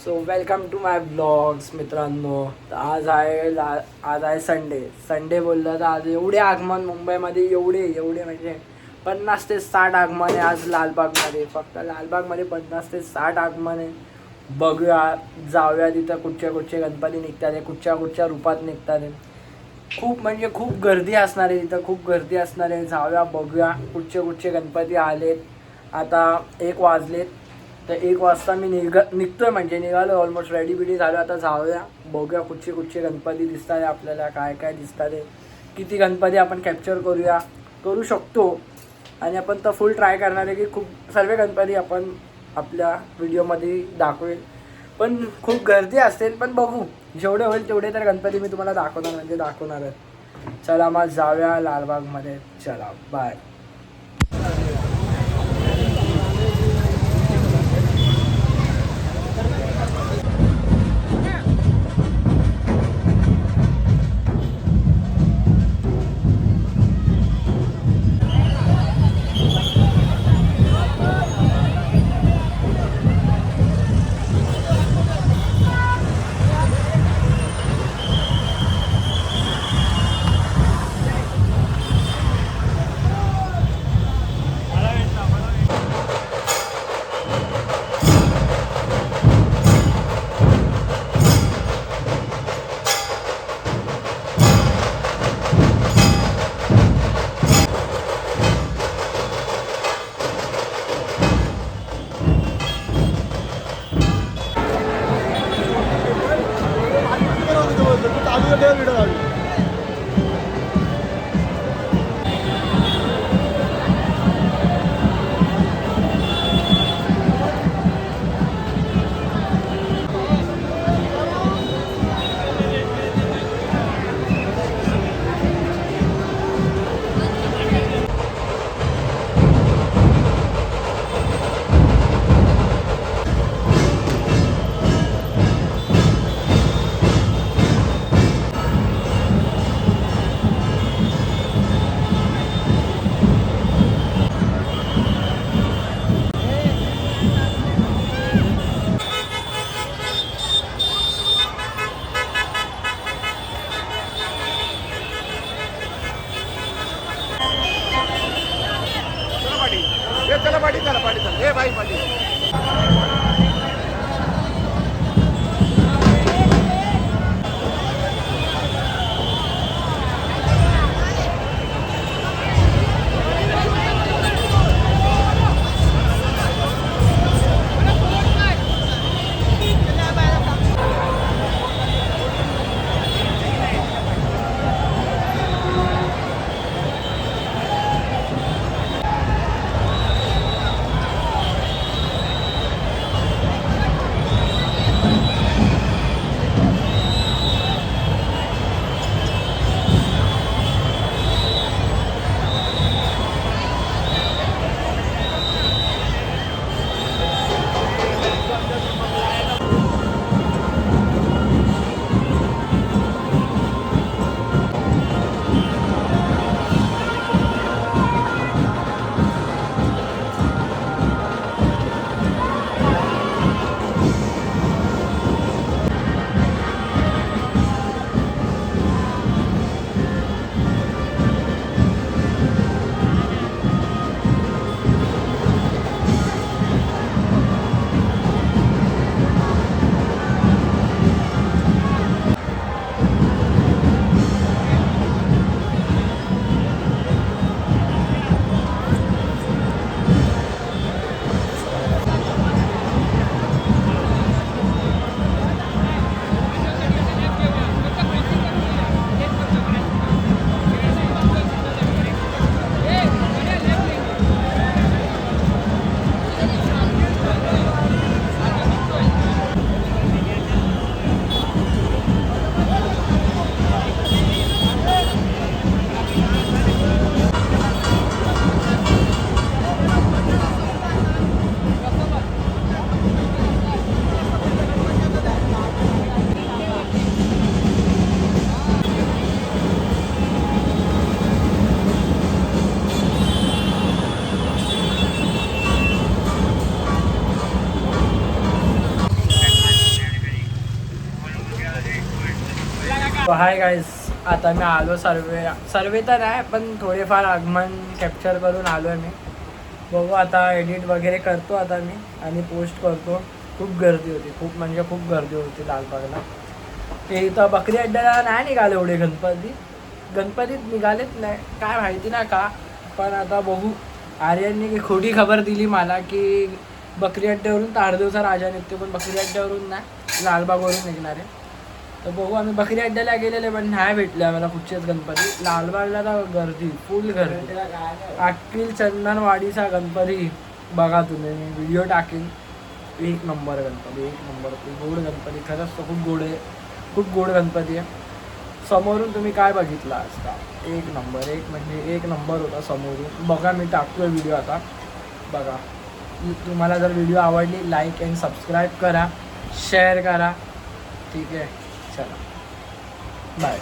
So welcome to my blogs मित्रांनो. तर आज आहे संडे बोललं तर आज एवढे आगमन मुंबईमध्ये एवढे म्हणजे 50 ते 60 आगमन आहे आज लालबागमध्ये. फक्त लालबागमध्ये 50 ते 60 आगमन आहे. बघूया, जाऊया तिथं कुठचे गणपती निघतात आहे, कुठच्या रूपात निघतात आहे. खूप म्हणजे खूप गर्दी असणार आहे तिथं, खूप गर्दी असणार आहे. जाऊया बघूया कुठचे गणपती आलेत. आता 1 वाजलेत, तर 1 वाजता मी निघतोय म्हणजे निघालो, ऑलमोस्ट रेडी झालो. आता जाऊया बघूया कुठचे गणपती दिसतात आहे आपल्याला, काय दिसतात आहे, किती गणपती आपण कॅप्चर करू शकतो. आणि आपण तर फुल ट्राय करणार आहे की खूप सर्व गणपती आपण आपल्या व्हिडिओमध्ये दाखवेल. पण खूप गर्दी असेल, पण बघू, जेवढे होईल तेवढे तर गणपती मी तुम्हाला दाखवणार आहे. चला मग जाऊया लालबागमध्ये. चला बाय. चला पाठी चला ए भाई पाठी. हाय गाईज, आता मी आलो सर्वे तर नाही पण थोडेफार आगमन कॅप्चर करून आलो आहे मी. बघू आता एडिट वगैरे करतो आता मी आणि पोस्ट करतो. खूप गर्दी होती, खूप म्हणजे खूप गर्दी होती लालबागला. ते इथं बकरी अड्ड्याला नाही निघाले एवढे गणपतीत निघालेच नाही, काय माहिती ना का. पण आता बघू, आर्यनने खोटी खबर दिली मला की बकरी अड्ड्यावरून तारदेवचा राजा निघतो, पण बकरी अड्ड्यावरून नाही लालबागवरून निघणार आहे. तर बघू, आम्ही बकरी अड्ड्याला गेलेले पण नाही भेटले आम्हाला कुठचेच गणपती. लालबागला तर गर्दी, फुल गर्दी. अखिल चंदनवाडीचा गणपती बघा तुम्ही, मी व्हिडिओ टाकेन. एक नंबर गणपती, एक नंबर गोड गणपती. खरंच तो खूप गोड आहे, खूप गोड गणपती आहे. समोरून तुम्ही काय बघितला असता, एक नंबर, एक म्हणजे एक नंबर होता समोरून. बघा मी टाकतोय व्हिडिओ आता, बघा. तुम्हाला जर व्हिडिओ आवडली लाईक अँड सबस्क्राईब करा, शेअर करा. ठीक आहे, चला बाय.